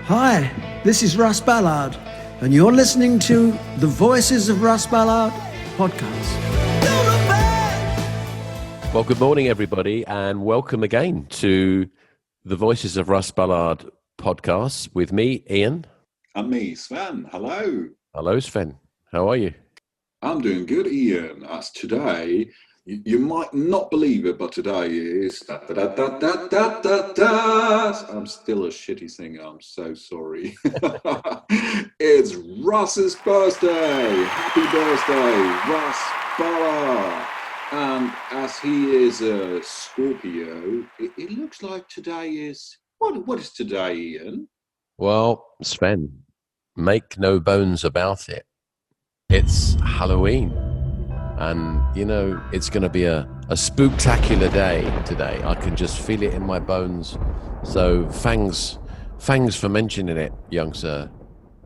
Hi, this is Russ Ballard, and you're listening to the Voices of Russ Ballard podcast. Well, good morning, everybody, and welcome again to the Voices of Russ Ballard podcast with me, Ian. And me, Sven. Hello. Hello, Sven. How are you? I'm doing good, Ian. As today, you might not believe it, but today is I'm still a shitty singer. I'm so sorry. It's Russ's birthday. Happy birthday, Russ Ballard. And as he is a Scorpio, it looks like today is what is today, Ian? Well, Sven, make no bones about it. It's Halloween. And, you know, it's going to be a spooktacular day today. I can just feel it in my bones. So thanks for mentioning it, young sir.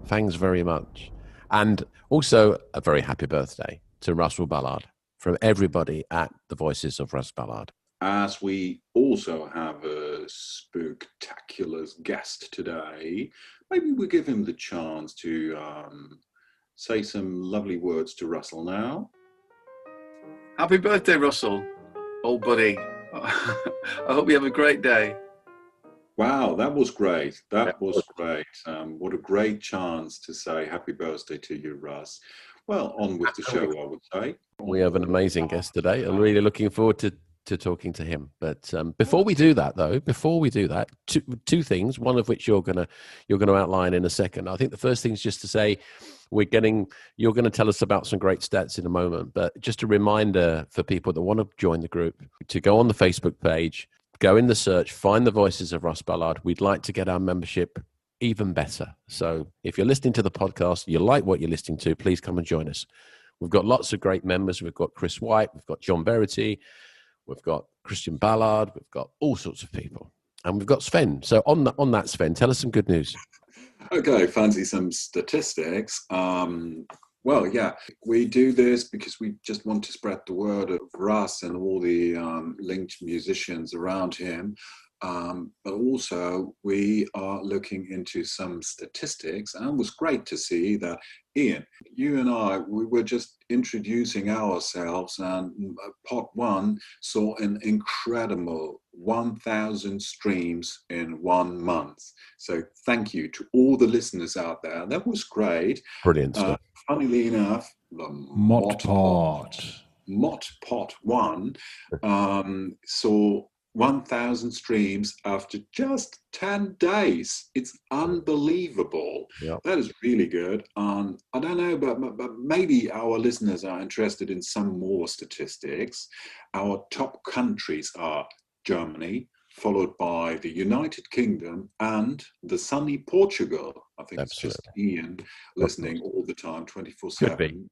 Thanks very much. And also a very happy birthday to Russell Ballard from everybody at the Voices of Russ Ballard. As we also have a Spooktacular guest today, maybe we give him the chance to say some lovely words to Russell now. Happy birthday, Russell, old buddy. I hope you have a great day. Wow, that was great. That was great. What a great chance to say happy birthday to you, Russ. Well, on with the show, I would say. We have an amazing guest today. I'm really looking forward to talking to him. But before we do that, two things. One of which you're gonna outline in a second. I think the first thing is just to say you're going to tell us about some great stats in a moment. But just a reminder for people that want to join the group to go on the Facebook page, go in the search, find the Voices of Russ Ballard. We'd like to get our membership even better. So if you're listening to the podcast, you like what you're listening to, please come and join us. We've got lots of great members. We've got Chris White, we've got John Verity, we've got Christian Ballard, we've got all sorts of people. And we've got Sven. So on that, Sven, tell us some good news. Okay, fancy some statistics. Well, yeah, we do this because we just want to spread the word of Russ and all the linked musicians around him. But also we are looking into some statistics, and it was great to see that, Ian, you and I, we were just introducing ourselves, and Pot 1 saw an incredible 1,000 streams in 1 month. So thank you to all the listeners out there. That was great. Brilliant stuff. Funnily enough, the Mott Pot 1 saw 1,000 streams after just 10 days. It's unbelievable. Yep. That is really good. I don't know, but maybe our listeners are interested in some more statistics. Our top countries are Germany, followed by the United Kingdom and the sunny Portugal. I think It's just Ian listening all the time, 24/7.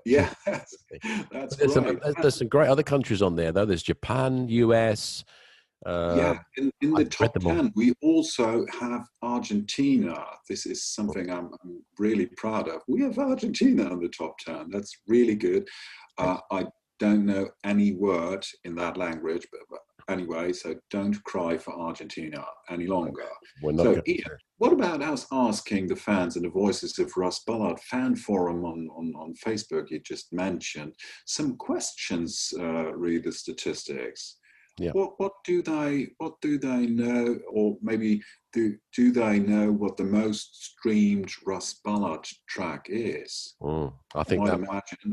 Yeah, that's great. There's some great other countries on there, though. There's Japan, US. In the top 10, we also have Argentina. This is something I'm really proud of. We have Argentina in the top 10. That's really good. I don't know any word in that language, but anyway, so don't cry for Argentina any longer. So, Ian, what about us asking the fans and the Voices of Russ Ballard fan forum on Facebook you just mentioned some questions, read the statistics. Yeah. What do they know, or maybe do they know what the most streamed Russ Ballard track is? I think that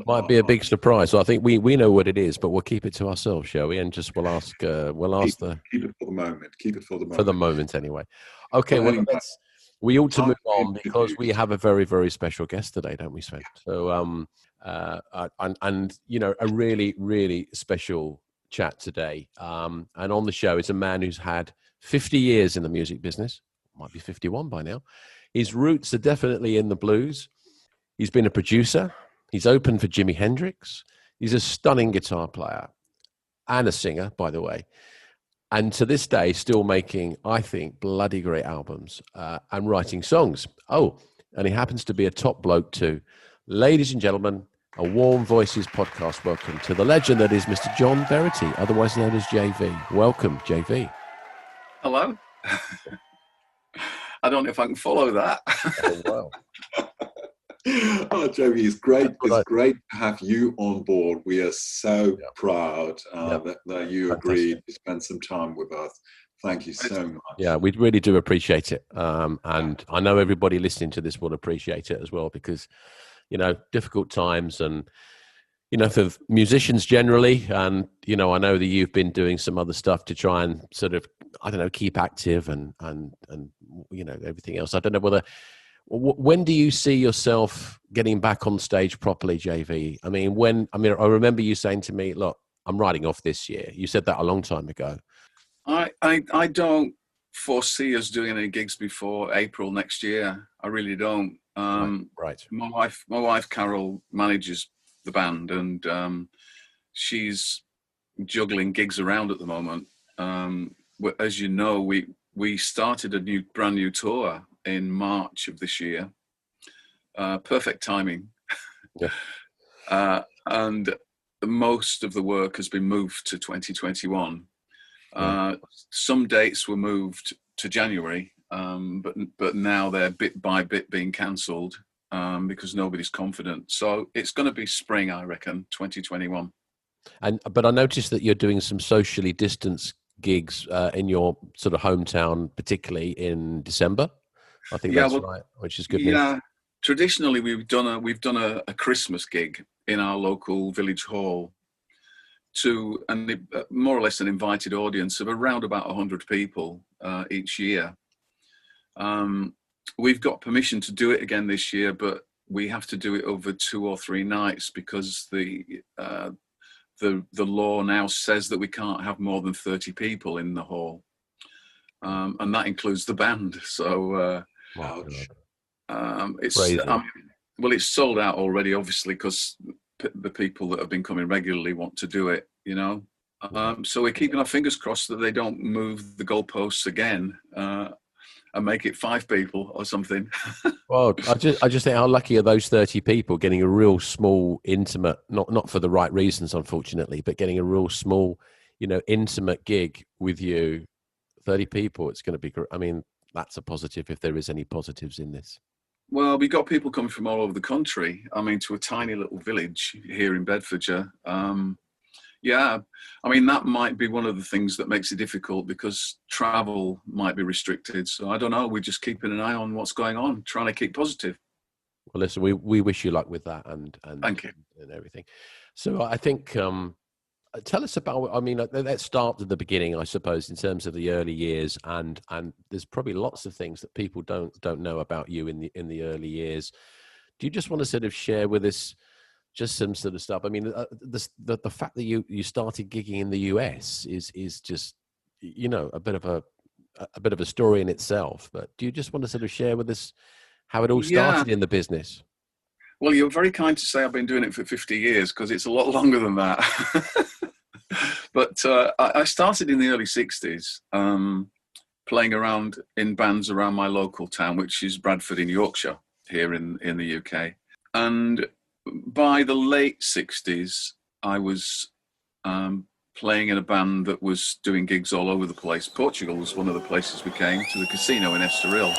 might be a big surprise. So I think we know what it is, but we'll keep it to ourselves, shall we? And just we'll ask keep it for the moment. Keep it for the moment. For the moment, anyway. Okay. Well, we ought to move on because we have a very, very special guest today, don't we, Sven? So and you know, a really, really special chat today, and on the show is a man who's had 50 years in the music business, might be 51 by now. His roots are definitely in the blues. He's been a producer, he's opened for Jimi Hendrix, he's a stunning guitar player and a singer, by the way, and to this day still making, I think, bloody great albums and writing songs. And he happens to be a top bloke too. Ladies and gentlemen, a Warm Voices podcast. Welcome to the legend that is Mr. John Verity, otherwise known as JV. Welcome, JV. Hello. I don't know if I can follow that. Oh, wow. Oh, Joey, it's great. That's what It's great to have you on board. We are so Yeah. proud Yeah. that you Fantastic. agreed to spend some time with us. Thank you so much. Yeah, we really do appreciate it. And I know everybody listening to this will appreciate it as well, because, difficult times and, for musicians generally. And, I know that you've been doing some other stuff to try and sort of, I don't know, keep active and everything else. I don't know when do you see yourself getting back on stage properly, JV? I remember you saying to me, look, I'm writing off this year. You said that a long time ago. I don't foresee us doing any gigs before April next year. I really don't. Right. My wife Carol manages the band, and she's juggling gigs around at the moment. As you know, we started a brand new tour in March of this year. Perfect timing. Yeah. And most of the work has been moved to 2021. Some dates were moved to January, but now they're bit by bit being cancelled because nobody's confident. So it's going to be spring, I reckon, 2021. But I noticed that you're doing some socially distanced gigs in your sort of hometown, particularly in December. I think that's right, which is good news. Yeah, traditionally we've done a Christmas gig in our local village hall more or less an invited audience of around about 100 people each year. We've got permission to do it again this year, but we have to do it over 2 or 3 nights because the law now says that we can't have more than 30 people in the hall, and that includes the band. So it's sold out already, obviously, because the people that have been coming regularly want to do it, so we're keeping our fingers crossed that they don't move the goalposts again and make it 5 people or something. Well, I just think how lucky are those 30 people getting a real small, intimate, not for the right reasons, unfortunately, but getting a real small, intimate gig with you. 30 people, it's going to be great. I mean, that's a positive if there is any positives in this. Well, we got people coming from all over the country. I mean, to a tiny little village here in Bedfordshire. That might be one of the things that makes it difficult because travel might be restricted. So I don't know. We're just keeping an eye on what's going on, trying to keep positive. Well, listen, we wish you luck with that and thank you and everything. So I think tell us about. I mean, let's start at the beginning, I suppose, in terms of the early years, and there's probably lots of things that people don't know about you in the early years. Do you just want to sort of share with us just some sort of stuff? I mean, the fact that you started gigging in the US is just a bit of a story in itself. But do you just want to sort of share with us how it all started in the business? Well, you're very kind to say I've been doing it for 50 years because it's a lot longer than that. But I started in the early 60s playing around in bands around my local town, which is Bradford in Yorkshire, here in the UK. And by the late 60s, I was playing in a band that was doing gigs all over the place. Portugal was one of the places we came to, the casino in Estoril.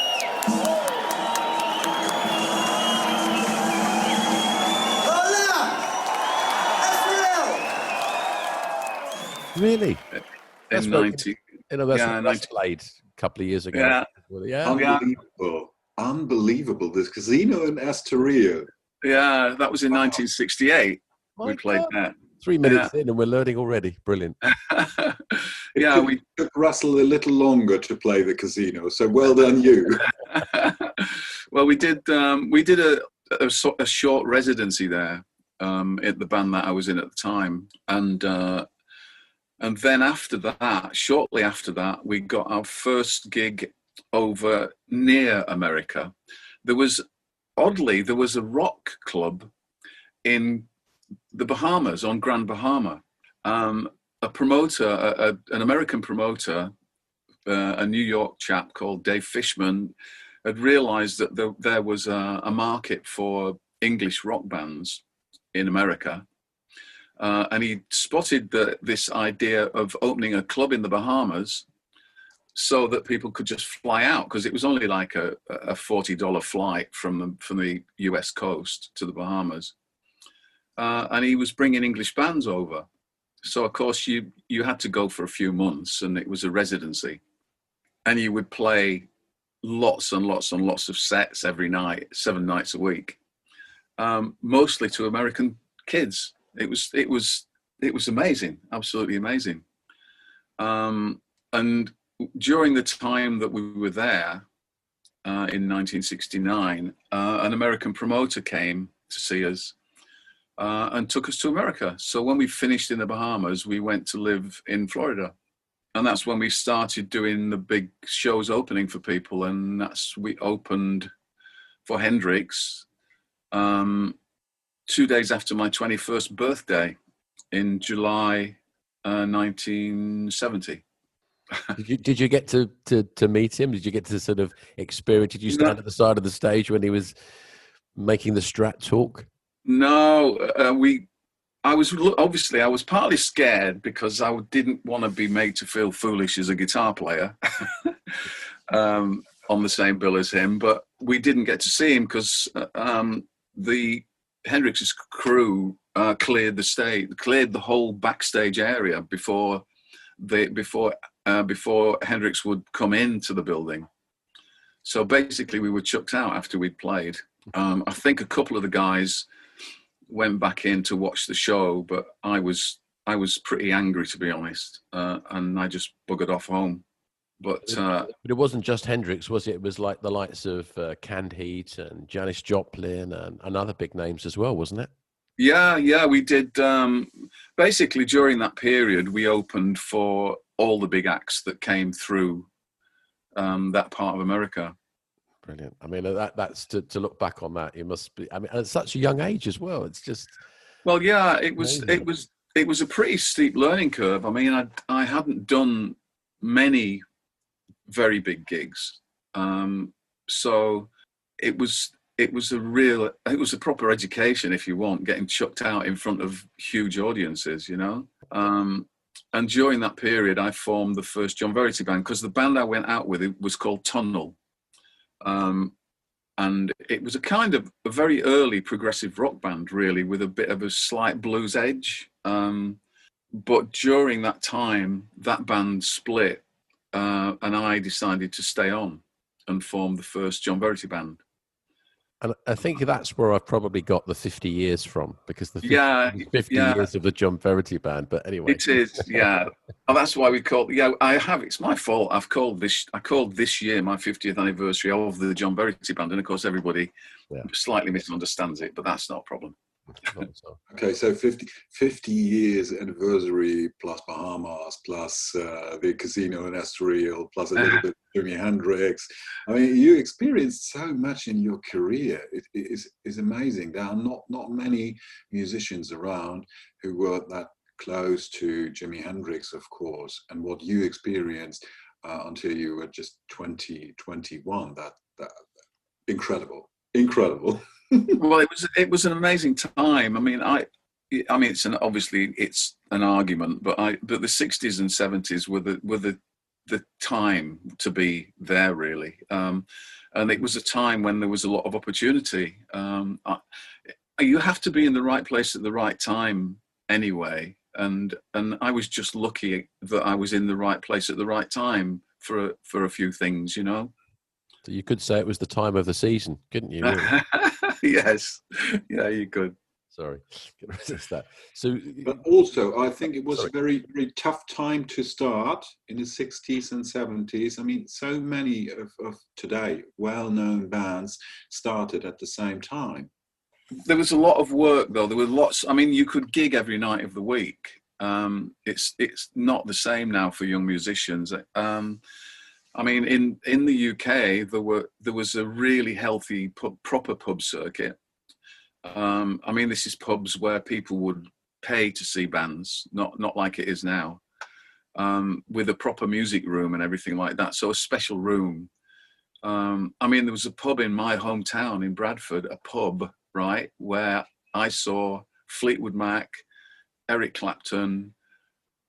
Really? In 90. That's played a couple of years ago. Yeah. Unbelievable. This casino in Estoril. Yeah, that was in 1968. We played that. 3 minutes in and we're learning already. Brilliant. We took Russell a little longer to play the casino, so well done you. Well, we did a short residency there at the band that I was in at the time, and then after that, shortly after that, we got our first gig over near America. There was a rock club in the Bahamas, on Grand Bahama. A promoter, an American promoter, a New York chap called Dave Fishman, had realized that there was a market for English rock bands in America. And he spotted this idea of opening a club in the Bahamas so that people could just fly out, because it was only like a $40 flight from the US coast to the Bahamas. And he was bringing English bands over. So, of course, you had to go for a few months, and it was a residency. And you would play lots and lots and lots of sets every night, 7 nights a week, mostly to American kids. It was amazing, absolutely amazing. And during the time that we were there, in 1969, an American promoter came to see us and took us to America. So when we finished in the Bahamas, we went to live in Florida. And that's when we started doing the big shows opening for people. And we opened for Hendrix 2 days after my 21st birthday in July 1970. Did you get to meet him? Did you get to sort of experience? Did you stand at the side of the stage when he was making the Strat talk? No, I was partly scared because I didn't want to be made to feel foolish as a guitar player on the same bill as him. But we didn't get to see him because the Hendrix's crew cleared the whole backstage area before Hendrix would come into the building. So basically we were chucked out after we'd played. I think a couple of the guys went back in to watch the show, but I was pretty angry, to be honest, and I just buggered off home. But it wasn't just Hendrix, was it? It was like the likes of Canned Heat and Janis Joplin and other big names as well, wasn't it? Yeah, we did. Basically, during that period, we opened for all the big acts that came through that part of America. Brilliant. I mean, that's to look back on that. You must be. I mean, at such a young age as well. It's just. Well, yeah, it was a pretty steep learning curve. I mean, I hadn't done many very big gigs, so it was a proper education, if you want, getting chucked out in front of huge audiences, you know. And during that period, I formed the first John Verity band, because the band I went out with, it was called Tunnel. And it was a kind of a very early progressive rock band, really, with a bit of a slight blues edge. But during that time, that band split, and I decided to stay on and form the first John Verity band. And I think that's where I've probably got the 50 years from, because the 50 years of the John Verity band. But anyway, it is, yeah. Oh, that's why we call. Yeah, it's my fault. I called this year my 50th anniversary of the John Verity band, and of course everybody slightly misunderstands it, but that's not a problem. Okay, so 50 years anniversary plus Bahamas plus the casino in Estoril plus a little bit of Jimi Hendrix. I mean, you experienced so much in your career. It is amazing. There are not many musicians around who were that close to Jimi Hendrix, of course, and what you experienced until you were just 21. That incredible. Well, it was an amazing time. I mean, obviously it's an argument, but the 60s and 70s were the time to be there, really. And it was a time when there was a lot of opportunity. You have to be in the right place at the right time anyway. And I was just lucky that I was in the right place at the right time for a few things, you know. So you could say it was the time of the season, couldn't you? Really? Yes. Yeah, you could. Sorry, can resist that. So, but also, I think it was a very, very tough time to start in the 60s and 70s. I mean, so many of today well-known bands started at the same time. There was a lot of work, though. There were lots. I mean, you could gig every night of the week. It's not the same now for young musicians. I mean, in the UK, there was a really healthy proper pub circuit. I mean, this is pubs where people would pay to see bands, not like it is now, with a proper music room and everything like that. So a special room. I mean, there was a pub in my hometown in Bradford, a pub, right, where I saw Fleetwood Mac, Eric Clapton,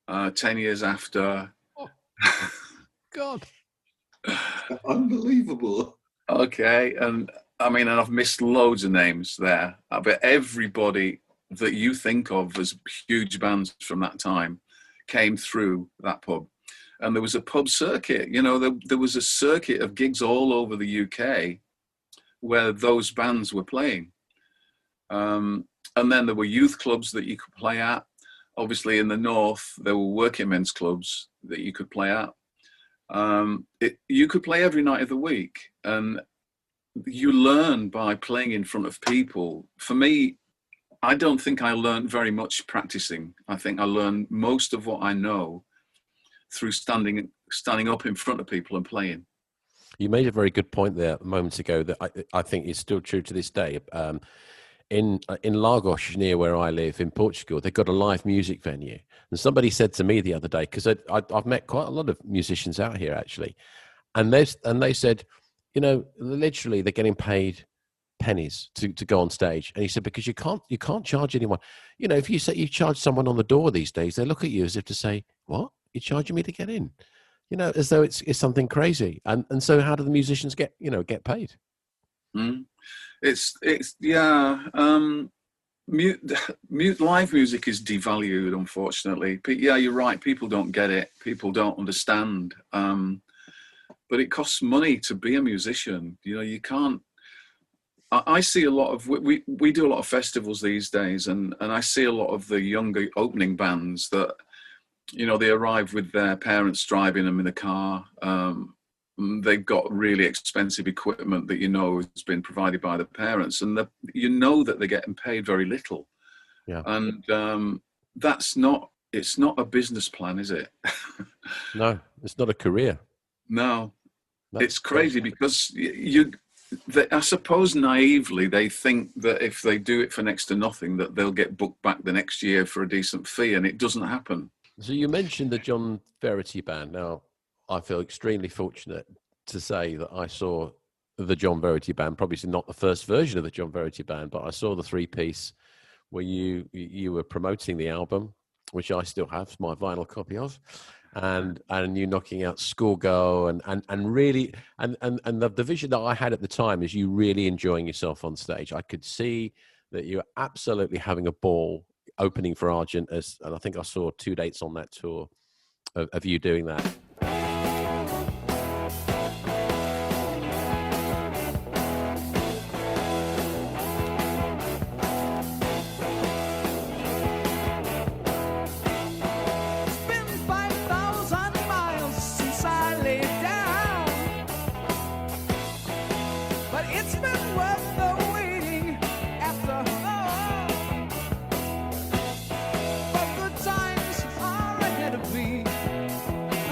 10 Years After. Oh, God. Unbelievable. Okay, and I mean, and I've missed loads of names there. I bet everybody that you think of as huge bands from that time came through that pub. And there was a pub circuit, you know, there was a circuit of gigs all over the UK where those bands were playing. And then there were youth clubs that you could play at. Obviously in the north, there were working men's clubs that you could play at. You could play every night of the week, and you learn by playing in front of people. For me, I don't think I learned very much practicing. I think I learned most of what I know through standing up in front of people and playing. You made a very good point there moments ago that I think is still true to this day. In Lagos, near where I live in Portugal, they've got a live music venue. And somebody said to me the other day, because I've met quite a lot of musicians out here actually, and they said, you know, literally they're getting paid pennies to go on stage. And he said, because you can't charge anyone. You know, if you say you charge someone on the door these days, they look at you as if to say, what? You're charging me to get in? You know, as though it's something crazy. And so how do the musicians get paid? Mm. It's live music is devalued, unfortunately. But yeah, you're right. People don't get it. People don't understand. But it costs money to be a musician. You know, you can't. I see a lot of we do a lot of festivals these days, and I see a lot of the younger opening bands that, you know, they arrive with their parents driving them in the car. They've got really expensive equipment that, you know, has been provided by the parents, and you know that they're getting paid very little. Yeah. And it's not a business plan, is it? No, it's not a career. No, it's crazy because I suppose naively they think that if they do it for next to nothing, that they'll get booked back the next year for a decent fee, and it doesn't happen. So you mentioned the John Verity band. Now, I feel extremely fortunate to say that I saw the John Verity band, probably not the first version of the John Verity band, but I saw the 3-piece where you were promoting the album, which I still have my vinyl copy of, and you knocking out Schoolgirl and really and the vision that I had at the time is you really enjoying yourself on stage. I could see that you were absolutely having a ball opening for Argent, and I think I saw 2 dates on that tour of you doing that.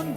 And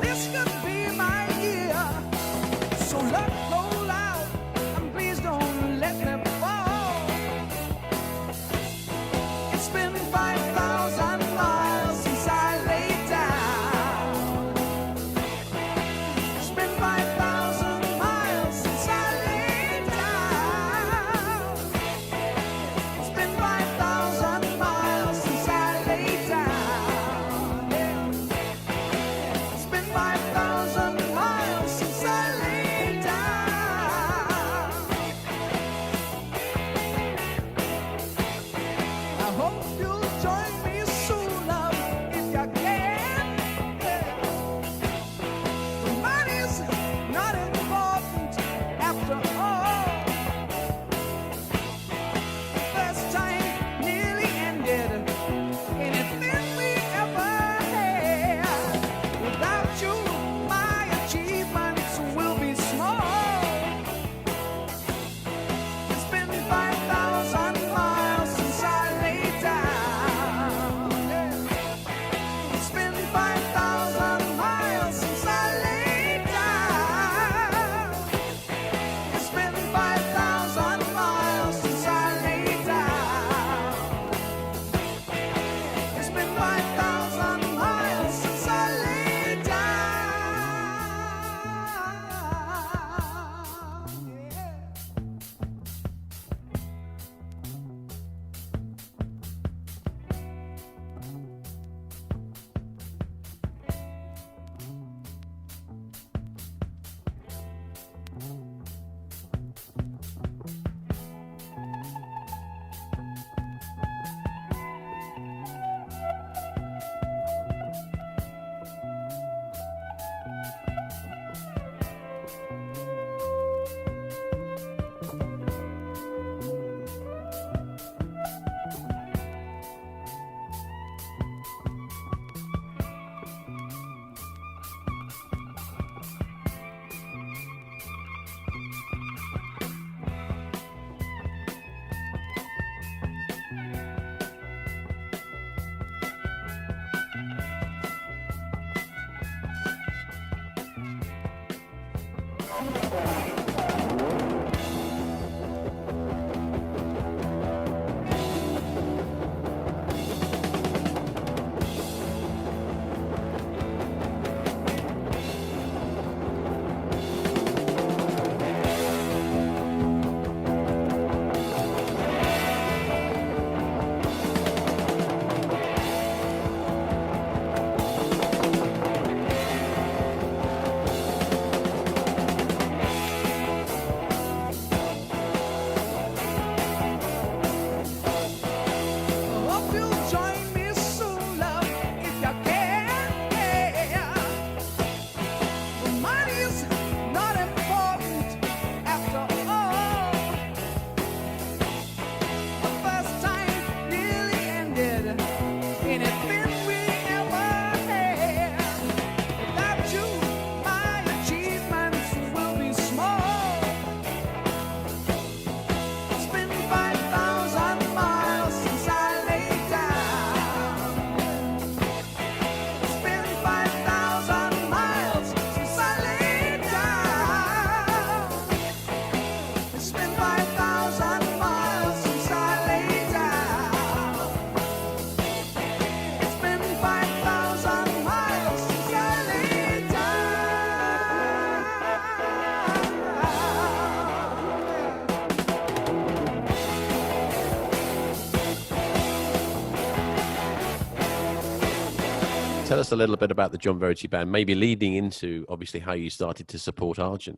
Tell us a little bit about the John Verity Band, maybe leading into obviously how you started to support Argent.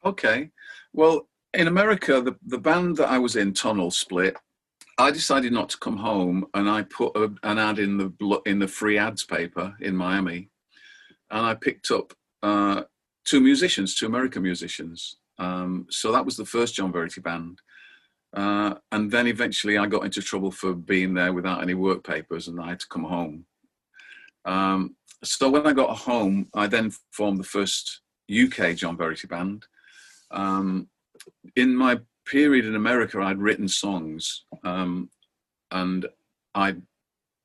Okay. Well, in America, the band that I was in, Tunnel, split. I decided not to come home, and I put an ad in the free ads paper in Miami, and I picked up two American musicians. So that was the first John Verity Band. And then eventually I got into trouble for being there without any work papers, and I had to come home. So when I got home, I then formed the first UK John Verity Band. In my period in America, I'd written songs, and I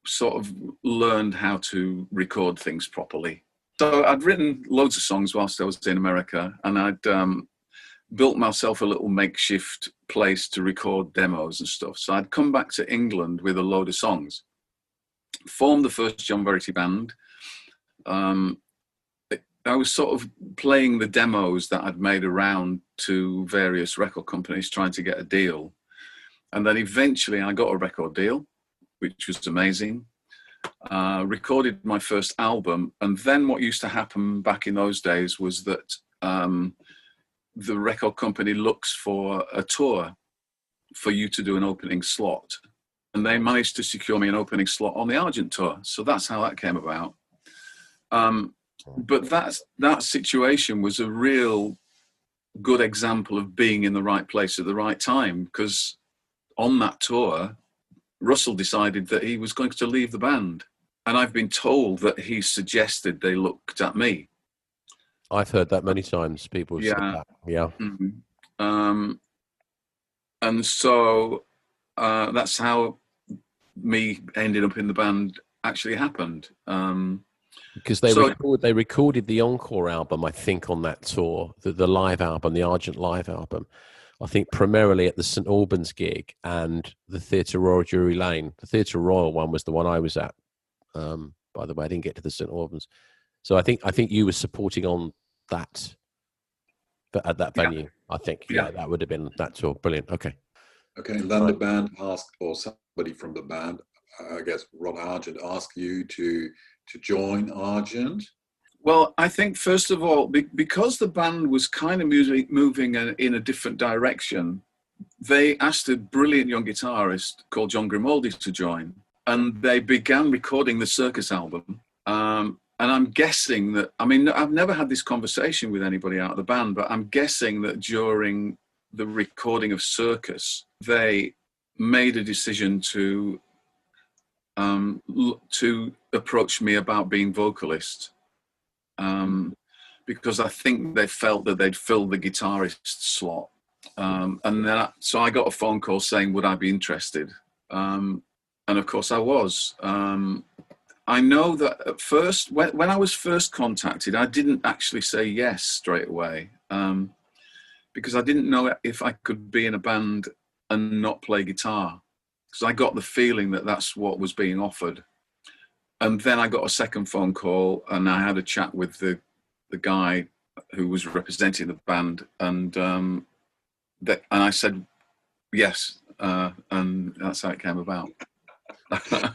sort of learned how to record things properly. So I'd written loads of songs whilst I was in America, and I'd built myself a little makeshift place to record demos and stuff. So I'd come back to England with a load of songs, formed the first John Verity Band. I was sort of playing the demos that I'd made around to various record companies trying to get a deal. And then eventually I got a record deal, which was amazing. Recorded my first album. And then what used to happen back in those days was that the record company looks for a tour for you to do an opening slot. And they managed to secure me an opening slot on the Argent tour. So that's how that came about. But that situation was a real good example of being in the right place at the right time, because on that tour, Russell decided that he was going to leave the band. And I've been told that he suggested they looked at me. I've heard that many times. People have said that. Yeah. Mm-hmm. And so that's how me ended up in the band actually happened. Because they recorded the Encore album, I think, on that tour, the live album, the Argent live album, I think primarily at the St Albans gig and the Theatre Royal Drury Lane. The Theatre Royal one was the one I was at. By the way, I didn't get to the St Albans. So I think you were supporting on that, at that venue, I think. Yeah, that would have been that tour. Brilliant. Okay. Okay, and then the band asked, or somebody from the band, I guess Ron Argent, asked you to join Argent? Well, I think first of all, because the band was kind of moving in a different direction, they asked a brilliant young guitarist called John Grimaldi to join, and they began recording the Circus album. And I'm guessing that, I mean, I've never had this conversation with anybody out of the band, but I'm guessing that during the recording of Circus, they made a decision to approach me about being vocalist, because I think they felt that they'd filled the guitarist slot. And then so I got a phone call saying, would I be interested? And of course I was. I know that at first, when I was first contacted, I didn't actually say yes straight away. because I didn't know if I could be in a band and not play guitar, because I got the feeling that that's what was being offered. And then I got a second phone call, and I had a chat with the guy who was representing the band, and I said yes, and that's how it came about.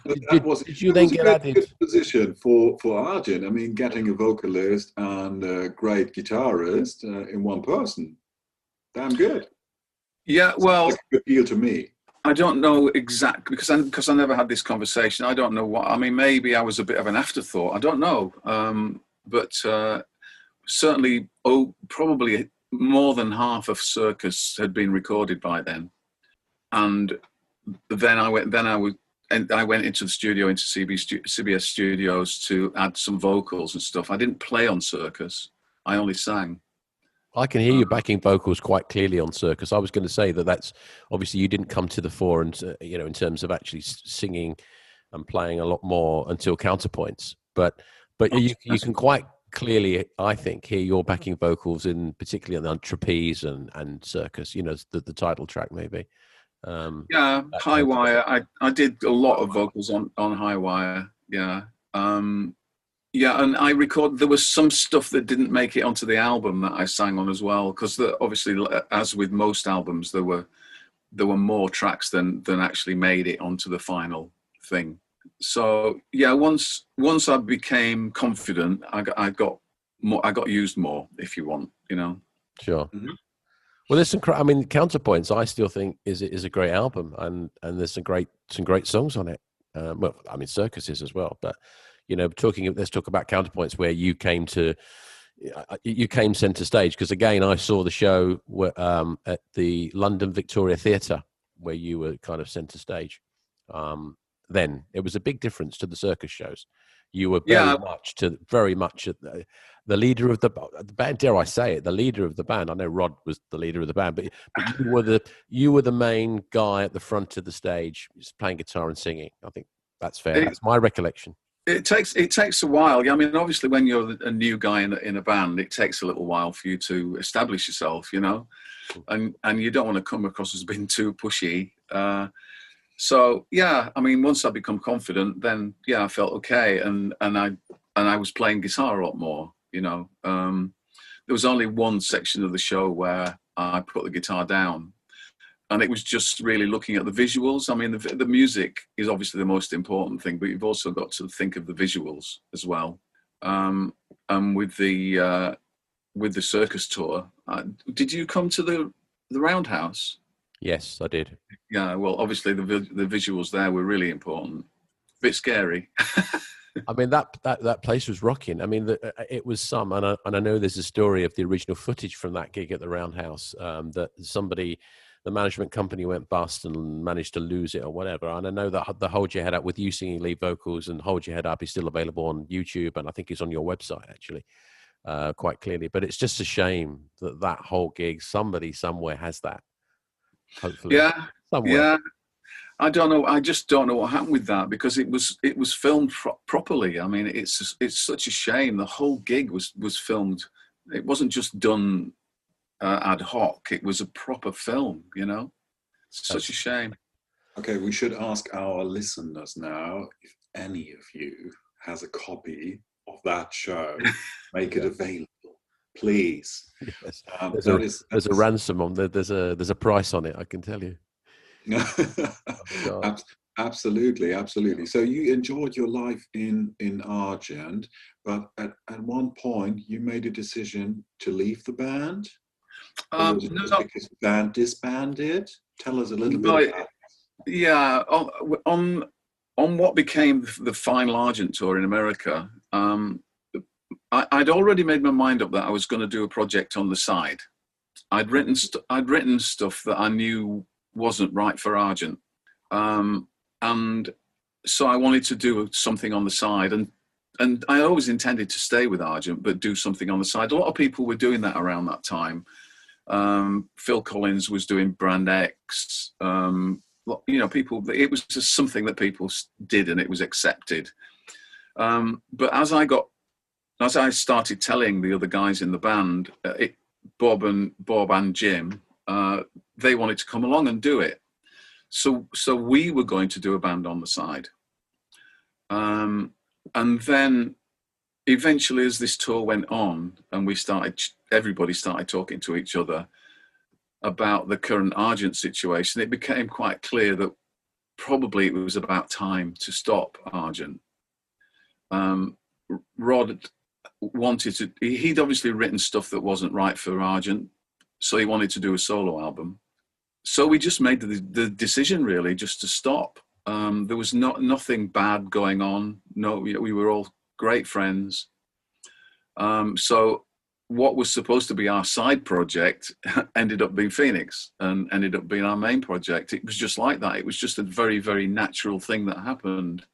Did you then get added? Good position for Argent. I mean, getting a vocalist and a great guitarist in one person. Damn good. Yeah, well, it's a good deal to me. I don't know exactly, because I never had this conversation. I don't know what. I mean, maybe I was a bit of an afterthought. I don't know, but certainly, probably more than half of Circus had been recorded by then, and then I went into the studio, into CBS Studios, to add some vocals and stuff. I didn't play on Circus. I only sang. I can hear you backing vocals quite clearly on Circus. I was going to say that's obviously you didn't come to the fore, and in terms of actually singing and playing a lot more until Counterpoints. But you can quite clearly, I think, hear your backing vocals in particularly on Trapeze and Circus. The title track maybe. High Wire. I did a lot of vocals on High Wire. Yeah. And I recorded, there was some stuff that didn't make it onto the album that I sang on as well, because obviously, as with most albums, there were more tracks than actually made it onto the final thing. So yeah, once I became confident, I got used more, if you want, Sure. Mm-hmm. Well, there's some. I mean, Counterpoints, I still think is a great album, and there's some great songs on it. Well, I mean, Circus is as well, but. Let's talk about Counterpoints, where you came centre stage, because again, I saw the show at the London Victoria Theatre, where you were kind of centre stage. Then it was a big difference to the Circus shows. You were very much at the leader of the band. Dare I say it? The leader of the band. I know Rod was the leader of the band, but you were the main guy at the front of the stage, just playing guitar and singing. I think that's fair. That's my recollection. It takes a while. I mean, obviously, when you're a new guy in a band, it takes a little while for you to establish yourself, and you don't want to come across as being too pushy. So yeah, I mean, once I become confident, then yeah, I felt okay, and I was playing guitar a lot more. There was only one section of the show where I put the guitar down. And it was just really looking at the visuals. I mean, the music is obviously the most important thing, but you've also got to think of the visuals as well. And with the Circus tour, did you come to the Roundhouse? Yes, I did. Yeah, well, obviously the visuals there were really important. A bit scary. I mean, that place was rocking. I mean, it was and I know there's a story of the original footage from that gig at the Roundhouse, that the management company went bust and managed to lose it or whatever. And I know that the Hold Your Head Up with you singing lead vocals and Hold Your Head Up is still available on YouTube. And I think it's on your website, actually, quite clearly. But it's just a shame that whole gig, somebody somewhere has that. Hopefully. Yeah. Somewhere. Yeah. I don't know. I just don't know what happened with that, because it was filmed properly. I mean, it's such a shame. The whole gig was filmed. It wasn't just done ad hoc. It was a proper film, It's such a shame. Okay, we should ask our listeners now if any of you has a copy of that show. Make it available, please. Yes. There's a ransom on there. There's a price on it, I can tell you. Absolutely. So you enjoyed your life in Argent, but at one point you made a decision to leave the band. No. Because the band disbanded. Tell us a little bit about it. Yeah, on what became the final Argent tour in America, I'd already made my mind up that I was going to do a project on the side. I'd written stuff that I knew wasn't right for Argent, and so I wanted to do something on the side, and I always intended to stay with Argent but do something on the side. A lot of people were doing that around that time. Phil Collins was doing Brand X. People. It was just something that people did, and it was accepted. But as I started telling the other guys in the band, Bob and Jim, they wanted to come along and do it. So we were going to do a band on the side. And then eventually, as this tour went on and everybody started talking to each other about the current Argent situation, it became quite clear that probably it was about time to stop Argent. Rod he'd obviously written stuff that wasn't right for Argent, so he wanted to do a solo album. So we just made the decision really just to stop. There was nothing bad going on. No, we were all great friends. So what was supposed to be our side project ended up being Phoenix and ended up being our main project. It was just like that. It was just a very, very natural thing that happened.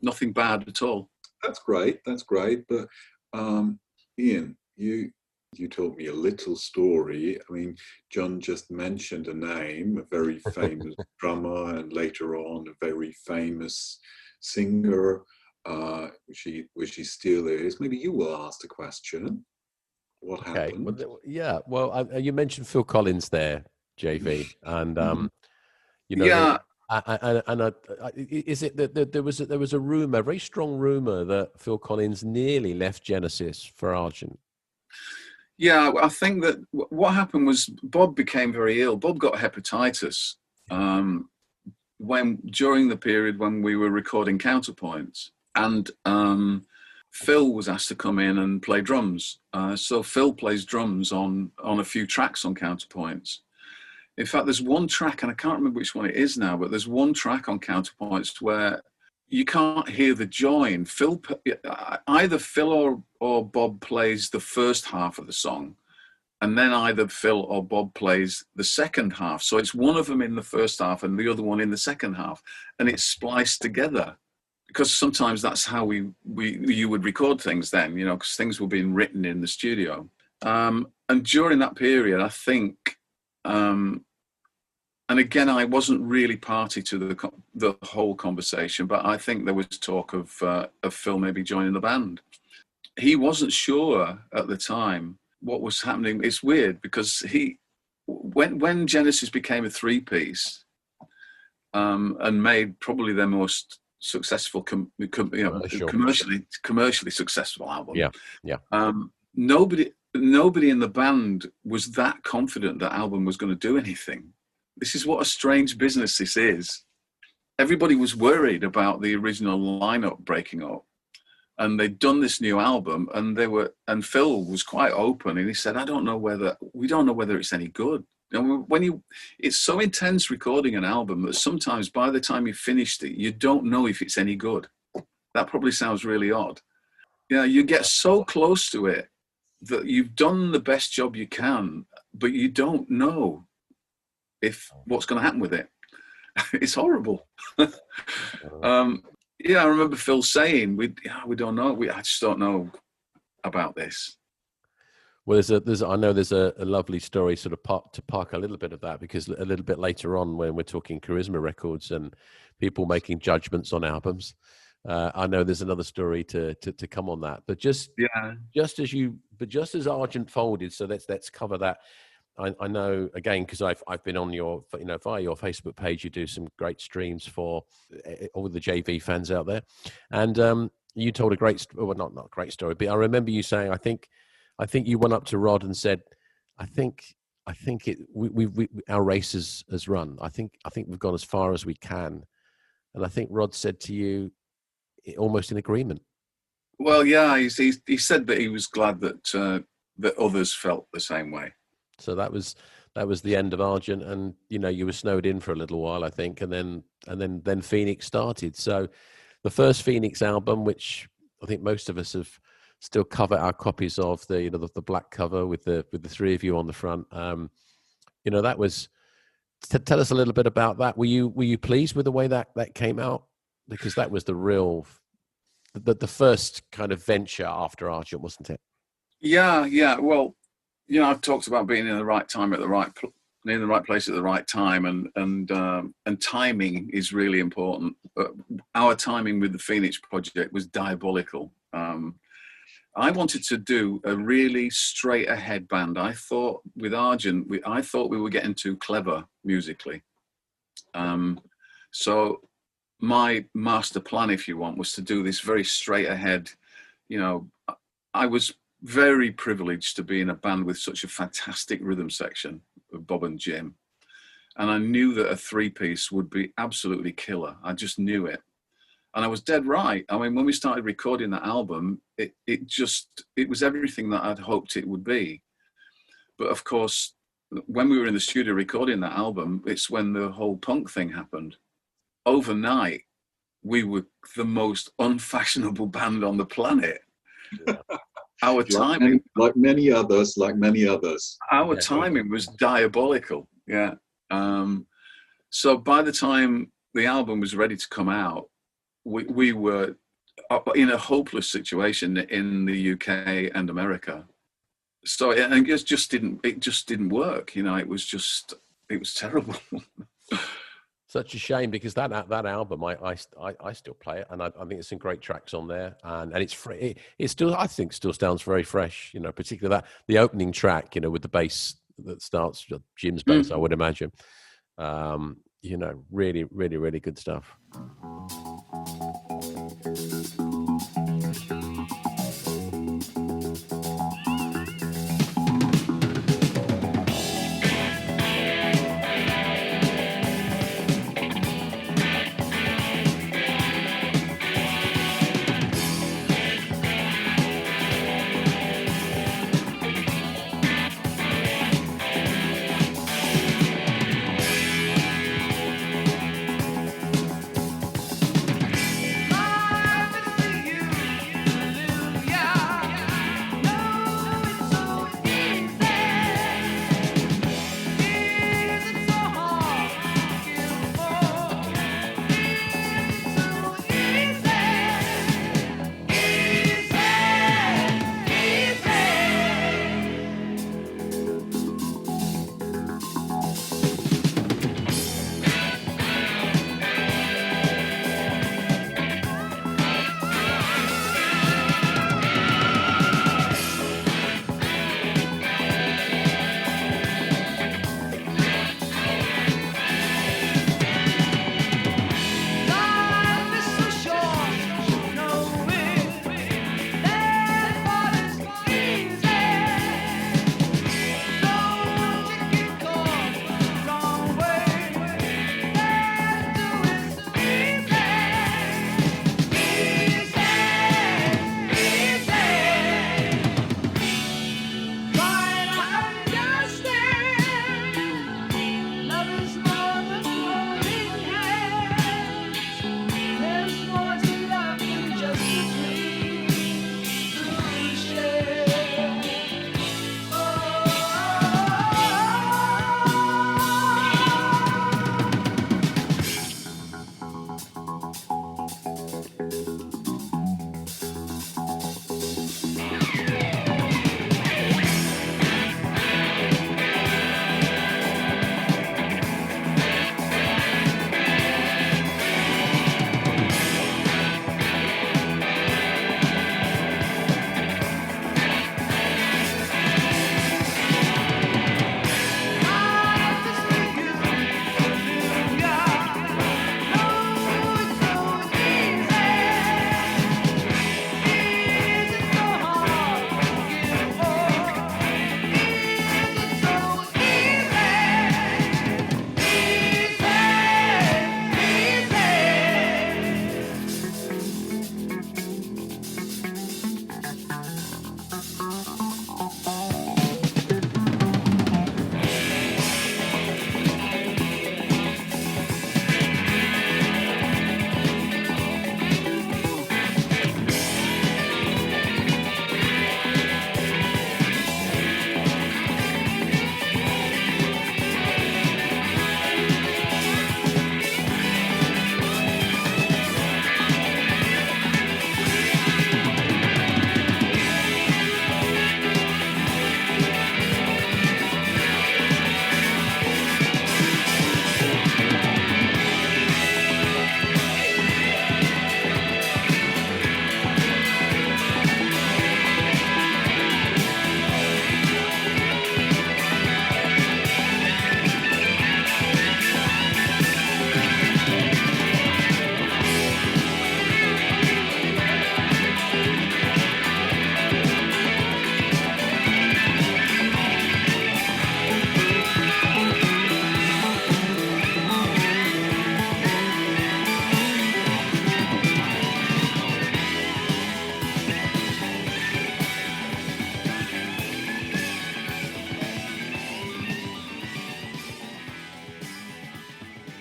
Nothing bad at all. That's great. That's great. But Ian, you told me a little story. I mean, John just mentioned a name, a very famous drummer, and later on a very famous singer, which he still is. Maybe you will ask the question. What happened? Well, yeah. Well, you mentioned Phil Collins there, JV, and you know, yeah. Is it that there was a rumor, a very strong rumor, that Phil Collins nearly left Genesis for Argent? Yeah, I think that what happened was Bob became very ill. Bob got hepatitis during the period when we were recording Counterpoints, and Phil was asked to come in and play drums. So Phil plays drums on a few tracks on Counterpoints. In fact, there's one track, and I can't remember which one it is now, but there's one track on Counterpoints where you can't hear the join. Either Phil or Bob plays the first half of the song, and then either Phil or Bob plays the second half. So it's one of them in the first half and the other one in the second half, and it's spliced together. Because sometimes that's how you would record things then, you know, because things were being written in the studio. And during that period, I think, and again, I wasn't really party to the whole conversation, but I think there was talk of Phil maybe joining the band. He wasn't sure at the time what was happening. It's weird because when Genesis became a three-piece and made probably their most successful, commercially successful album. Nobody in the band was that confident that album was going to do anything. This is what a strange business this is. Everybody was worried about the original lineup breaking up, and they'd done this new album, and Phil was quite open, and he said, we don't know whether it's any good. And it's so intense recording an album that sometimes by the time you finished it, you don't know if it's any good. That probably sounds really odd. Yeah, you get so close to it that you've done the best job you can, but you don't know if what's going to happen with it. It's horrible. I remember Phil saying, "We don't know. I just don't know about this." Well, I know there's a lovely story sort of to park a little bit of that, because a little bit later on when we're talking Charisma Records and people making judgments on albums, I know there's another story to come on that. But just as Argent folded, so let's cover that. I know, again, because I've been on your, via your Facebook page, you do some great streams for all the JV fans out there, and you told a great, well, not a great story, but I remember you saying, I think you went up to Rod and said, I think our race has run. I think we've gone as far as we can, and I think Rod said to you, almost in agreement. Well, yeah, he said that he was glad that others felt the same way. So that was the end of Argent, and you were snowed in for a little while, I think, and then Phoenix started. So the first Phoenix album, which I think most of us have still cover our copies of, the black cover with the three of you on the front. That was. Tell us a little bit about that. Were you pleased with the way that came out? Because that was the first kind of venture after Argent, wasn't it? Yeah. Well, I've talked about being in the right time at the right in the right place at the right time, and timing is really important. Our timing with the Phoenix project was diabolical. I wanted to do a really straight ahead band. I thought with Argent, I thought we were getting too clever musically. So my master plan, if you want, was to do this very straight ahead. You know, I was very privileged to be in a band with such a fantastic rhythm section of Bob and Jim. And I knew that a 3-piece would be absolutely killer. I just knew it. And I was dead right. I mean, when we started recording that album, it was everything that I'd hoped it would be. But of course, when we were in the studio recording that album, it's when the whole punk thing happened. Overnight, we were the most unfashionable band on the planet. Yeah. Our timing, like many others. Our timing was diabolical. Yeah. So by the time the album was ready to come out, we were in a hopeless situation in the UK and America. So it just didn't work. You know, it was terrible. Such a shame, because that album, I still play it, and I think it's some great tracks on there, and it's free. It still, I think, still sounds very fresh. You know, particularly the opening track, you know, with the bass that starts, Jim's bass, I would imagine. You know, really, really, really good stuff.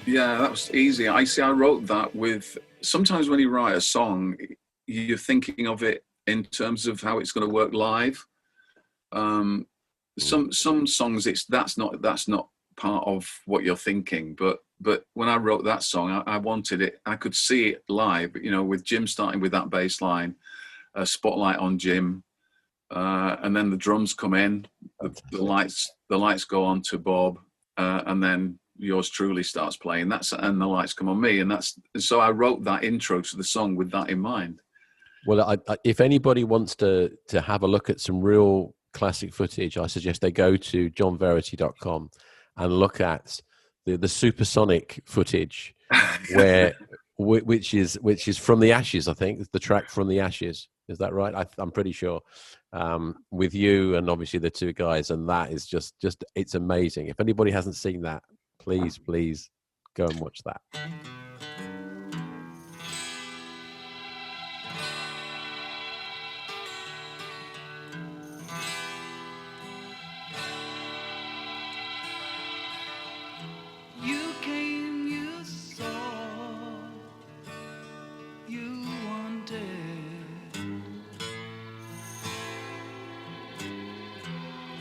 Yeah, that was easy. I wrote that with, sometimes when you write a song, you're thinking of it in terms of how it's going to work live. Some songs, that's not part of what you're thinking. But when I wrote that song, I wanted it. I could see it live. You know, with Jim starting with that bass line, a spotlight on Jim, and then the drums come in, the lights go on to Bob, and then yours truly starts playing. And the lights come on me, and so I wrote that intro to the song with that in mind. Well, if anybody wants to have a look at some real classic footage, I suggest they go to johnverity.com and look at the supersonic footage, which is From the Ashes. I think it's the track From the Ashes. Is that right? I'm pretty sure. With you and obviously the two guys, and that is just it's amazing. If anybody hasn't seen that, please go and watch that. You came, you saw, you wanted.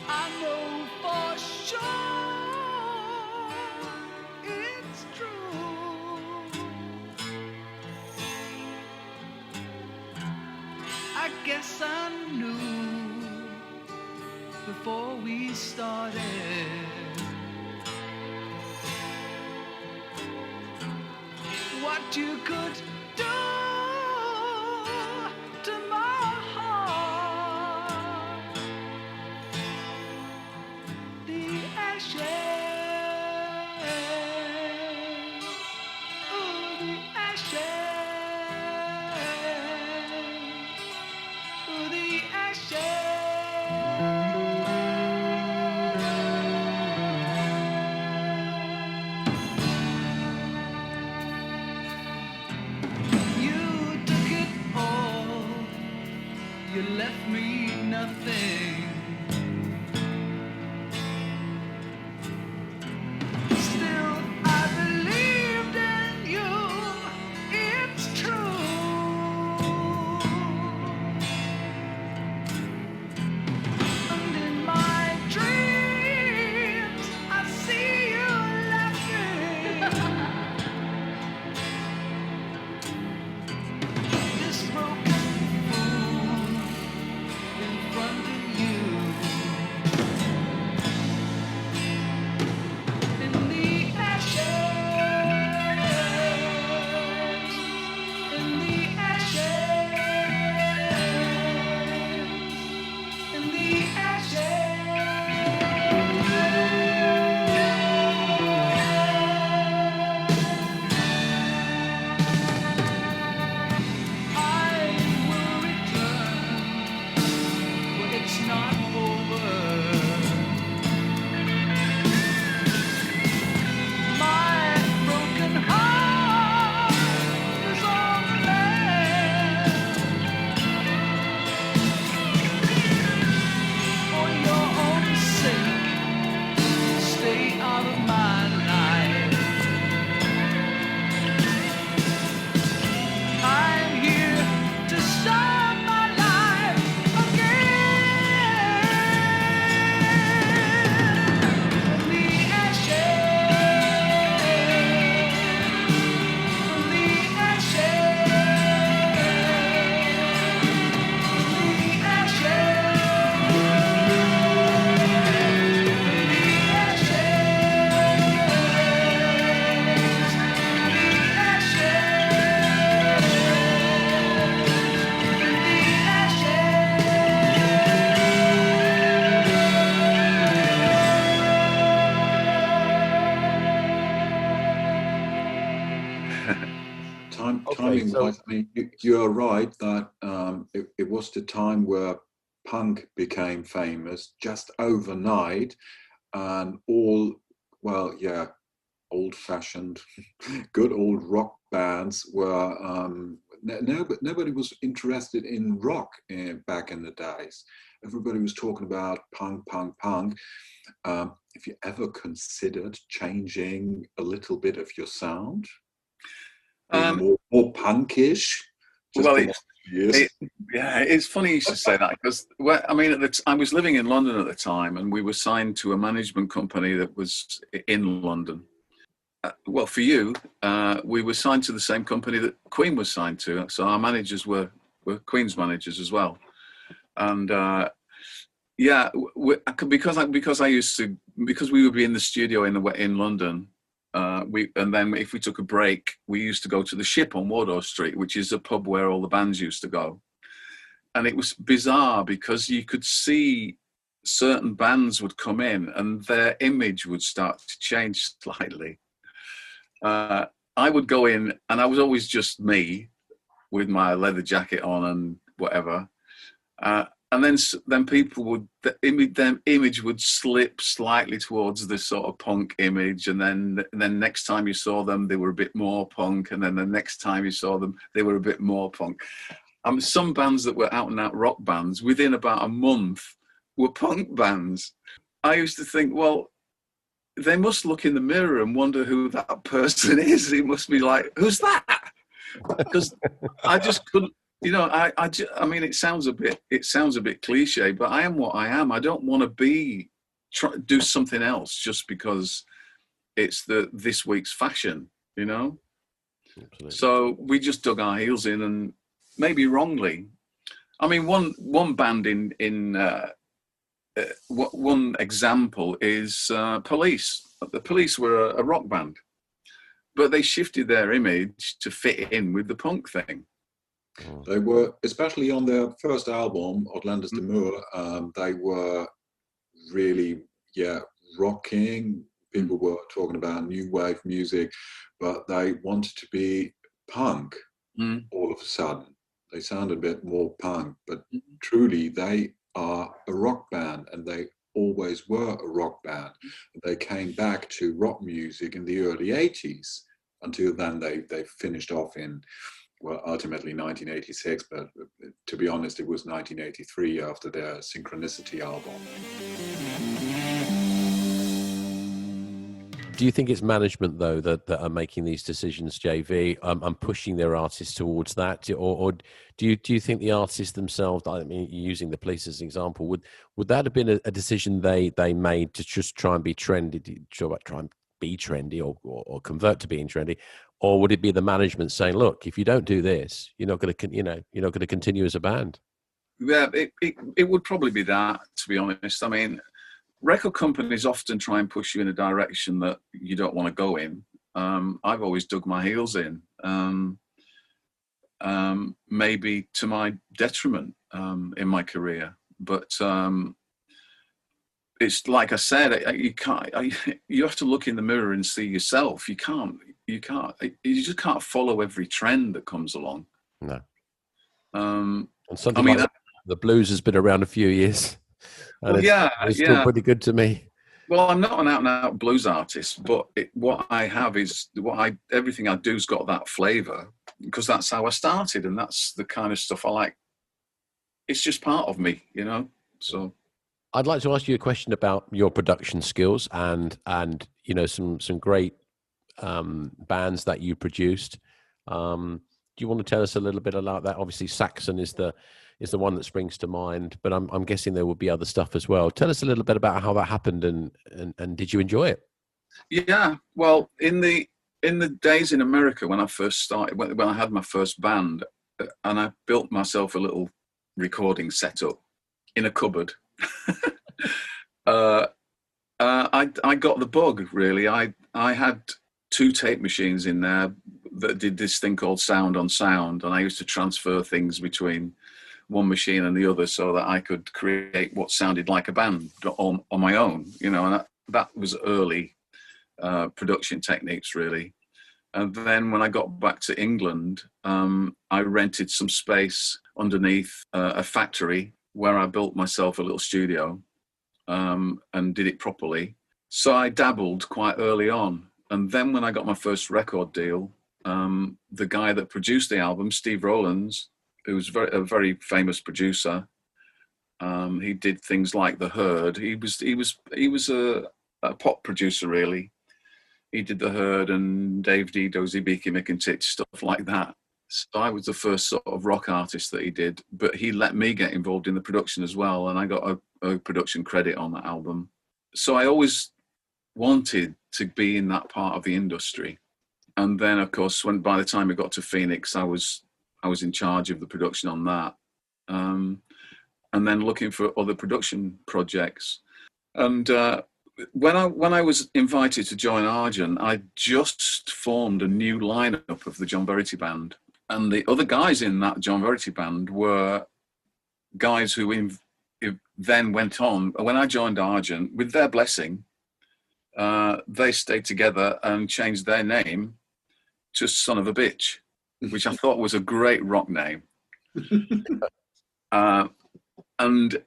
I know for sure it's true. I guess I knew before we started. What you could do to my heart. The ashes, ooh, the ashes, ooh, the ashes. You left me nothing. Still, I believed in you. It's true. And in my dreams, I see you laughing. This broken in front of you. In the ashes, in the ashes, in the it's not over. My broken heart is on the land. For your own sake, stay out of my life. I'm here to start my life again. From the ashes, from the ashes, from the Timing wise, I mean, you're right that it was the time where punk became famous just overnight, and all, well, yeah, old-fashioned, good old rock bands were. Nobody was interested in rock back in the days. everybody was talking about punk, punk, punk. Have you ever considered changing a little bit of your sound? Being more punkish? Just Well, for years? yeah, it's funny you should say that, because I mean, I was living in London at the time, and we were signed to a management company that was in London. Well, for you, we were signed to the same company that Queen was signed to, so our managers were Queen's managers as well. And yeah, because we would be in the studio in London. And then if we took a break, we used to go to the Ship on Wardour Street, which is a pub where all the bands used to go. And it was bizarre because you could see certain bands would come in and their image would start to change slightly. I would go in and I was always just me with my leather jacket on and whatever. And then people would, their image would slip slightly towards the sort of punk image, and then next time you saw them, they were a bit more punk, and then the next time you saw them, they were a bit more punk. Some bands that were out and out rock bands, within about a month, were punk bands. I used to think, well, they must look in the mirror and wonder who that person is. It must be like, who's that? Because I just couldn't. You know, I mean, it sounds a bit cliche, but I am what I am. I don't want to do something else just because it's this week's fashion, you know. Absolutely. So we just dug our heels in, and maybe wrongly. I mean, one band one example is Police. The Police were a rock band, but they shifted their image to fit in with the punk thing. They were, especially on their first album, Outlanders Demure, they were really, rocking. People were talking about new wave music, but they wanted to be punk all of a sudden. They sounded a bit more punk, but truly they are a rock band, and they always were a rock band. They came back to rock music in the early 80s. Until then, they finished off in, well, ultimately 1986, but to be honest, it was 1983 after their Synchronicity album. Do you think it's management, though, that are making these decisions, JV, and pushing their artists towards that? Or do you think the artists themselves, I mean, using the Police as an example, would that have been a decision they made to just try and be trendy, try and be trendy or convert to being trendy? Or would it be the management saying, look, if you don't do this, you're not going to continue as a band? Yeah, it would probably be that, to be honest. I mean, record companies often try and push you in a direction that you don't want to go in. I've always dug my heels in, maybe to my detriment in my career. But it's like I said, you have to look in the mirror and see yourself. You just can't follow every trend that comes along. No. And something like the blues has been around a few years. And it's still pretty good to me. Well, I'm not an out-and-out blues artist, but what I have is everything I do's got that flavour, because that's how I started, and that's the kind of stuff I like. It's just part of me, you know. So, I'd like to ask you a question about your production skills and you know some great bands that you produced. Do you want to tell us a little bit about that? Obviously, Saxon is the one that springs to mind, but I'm guessing there will be other stuff as well. Tell us a little bit about how that happened, and did you enjoy it? Yeah, well, in the days in America when I first started, when I had my first band, and I built myself a little recording setup in a cupboard. I got the bug, really. I had 2 tape machines in there that did this thing called sound on sound, and I used to transfer things between one machine and the other so that I could create what sounded like a band on my own, you know, and that was early production techniques, really. And then when I got back to England, I rented some space underneath a factory where I built myself a little studio and did it properly. So I dabbled quite early on. And then when I got my first record deal, the guy that produced the album, Steve Rowlands, who was a very famous producer, He did things like The Herd. He was a pop producer, really. He did The Herd and Dave D, Dozy Beaky McIntitch, stuff like that. So I was the first sort of rock artist that he did, but he let me get involved in the production as well, and I got a production credit on that album. So I always wanted to be in that part of the industry. And then, of course, by the time it got to Phoenix, I was in charge of the production on that, and then looking for other production projects. And when I was invited to join Argent, I just formed a new lineup of the John Verity band. And the other guys in that John Verity band were guys who then went on. When I joined Argent, with their blessing, they stayed together and changed their name to Son of a Bitch, which I thought was a great rock name. And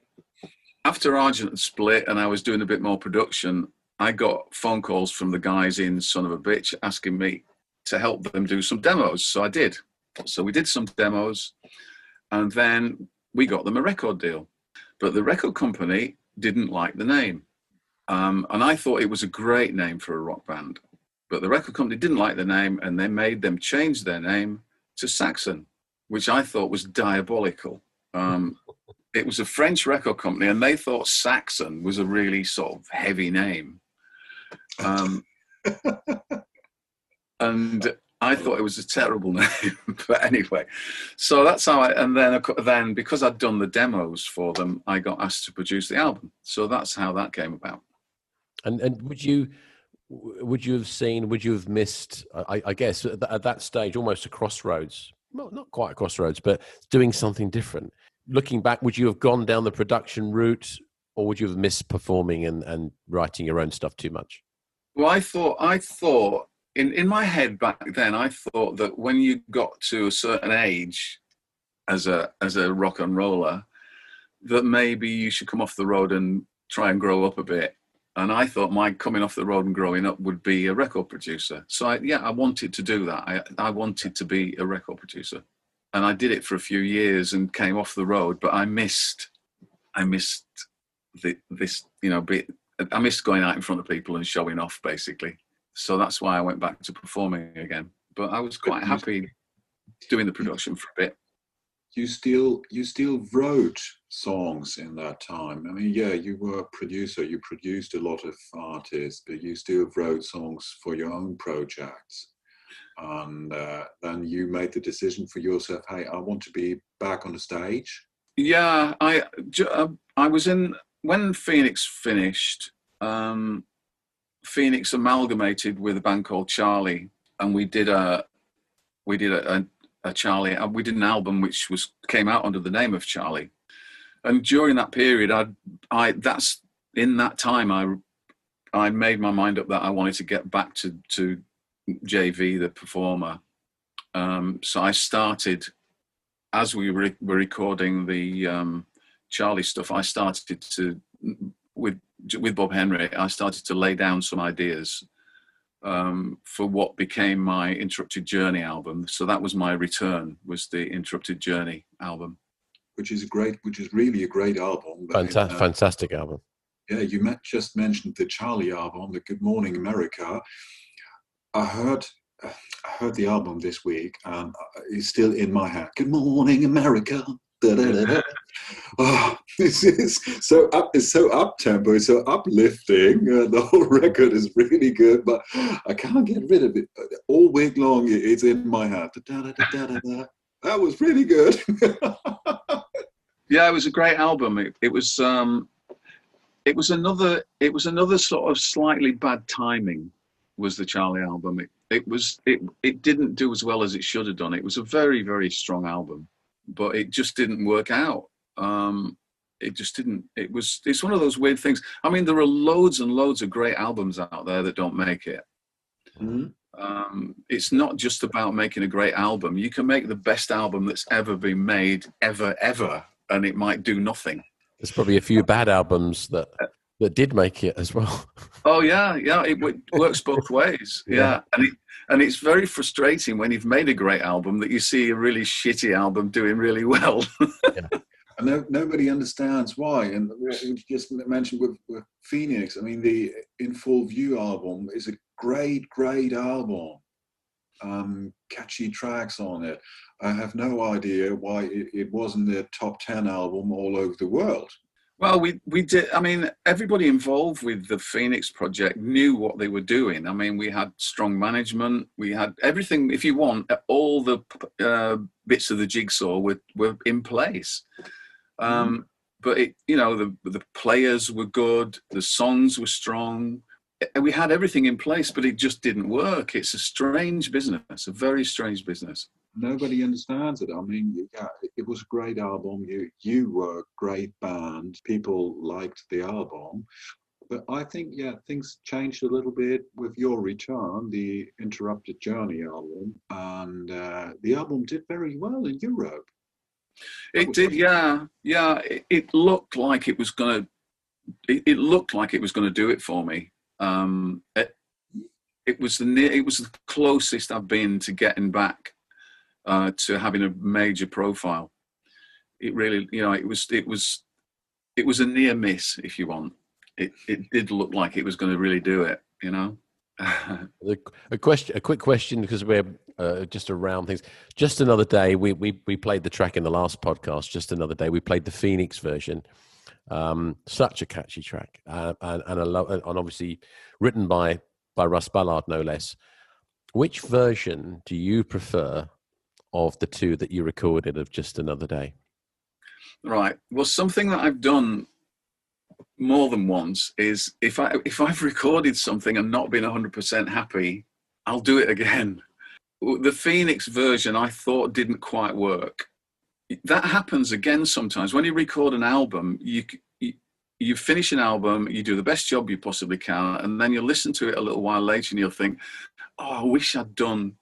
after Argent had split and I was doing a bit more production, I got phone calls from the guys in Son of a Bitch asking me to help them do some demos. So I did. So we did some demos, and then we got them a record deal. But the record company didn't like the name. And I thought it was a great name for a rock band. But the record company didn't like the name, and they made them change their name to Saxon, which I thought was diabolical. It was a French record company, and they thought Saxon was a really sort of heavy name. And I thought it was a terrible name. But anyway, so that's how and then because I'd done the demos for them, I got asked to produce the album. So that's how that came about. And would you have missed, I guess, at that stage, almost a crossroads, well, not quite a crossroads, but doing something different? Looking back, would you have gone down the production route, or would you have missed performing and writing your own stuff too much? Well, I thought in my head back then, I thought that when you got to a certain age as a rock and roller, that maybe you should come off the road and try and grow up a bit. And I thought my coming off the road and growing up would be a record producer. So I wanted to do that. I wanted to be a record producer. And I did it for a few years and came off the road, but I missed this, I missed going out in front of people and showing off, basically. So that's why I went back to performing again. But I was quite happy doing the production for a bit. You still wrote songs in that time. I mean, yeah, you were a producer. You produced a lot of artists, but you still wrote songs for your own projects. And then you made the decision for yourself, hey, I want to be back on the stage. Yeah, I was in, when Phoenix finished, Phoenix amalgamated with a band called Charlie, and we did a Charlie, we did an album which came out under the name of Charlie. And during that period, in that time I made my mind up that I wanted to get back to JV, the performer. So I started, as we were recording the Charlie stuff, I started to, with Bob Henrit, I started to lay down some ideas for what became my Interrupted Journey album. So that was my return, was the Interrupted Journey album. Which is really a great album. Fantastic album. Yeah, you just mentioned the Charlie album, the Good Morning America. I heard the album this week, and it's still in my head. Good Morning America. Da, da, da, da. Oh, it's so up tempo, it's so uplifting. The whole record is really good, but I can't get rid of it. All week long, it's in my head. Da, da, da, da, da, da. That was really good. Yeah, it was a great album. It was another sort of slightly bad timing. Was the Charlie album? It didn't do as well as it should have done. It was a very, very strong album, but it just didn't work out. It just didn't. It's one of those weird things. I mean, there are loads and loads of great albums out there that don't make it. Mm-hmm. It's not just about making a great album. You can make the best album that's ever been made, ever, and it might do nothing. There's probably a few bad albums that did make it as well. Oh yeah, it works both ways. Yeah, and it's very frustrating when you've made a great album that you see a really shitty album doing really well. Yeah. And nobody understands why. And what you just mentioned with Phoenix, I mean, the In Full View album is a great album. Catchy tracks on it. I have no idea why it wasn't their top 10 album all over the world. Well, we did. I mean, everybody involved with the Phoenix project knew what they were doing. I mean, we had strong management. We had everything. If you want, all the bits of the jigsaw were in place. But the players were good. The songs were strong. We had everything in place, but it just didn't work. It's a strange business, a very strange business. Nobody understands it. I mean, yeah, it was a great album. You were a great band. People liked the album. But I think, yeah, things changed a little bit with your return, the Interrupted Journey album. And the album did very well in Europe. It did, yeah. It looked like it was going to. It looked like it was going to do it for me. It was the closest I've been to getting back to having a major profile. It really, it was a near miss, if you want. It did look like it was going to really do it, A quick question, because we're just around things. Just Another Day. We played the track in the last podcast. Just Another Day. We played the Phoenix version. Such a catchy track, and obviously written by Russ Ballard, no less. Which version do you prefer of the two that you recorded of Just Another Day? Right. Well, something that I've done more than once is if I've recorded something and not been 100% happy, I'll do it again. The Phoenix version I thought didn't quite work. That happens again sometimes. When you record an album, you finish an album, you do the best job you possibly can, and then you listen to it a little while later and you'll think, oh, I wish I'd done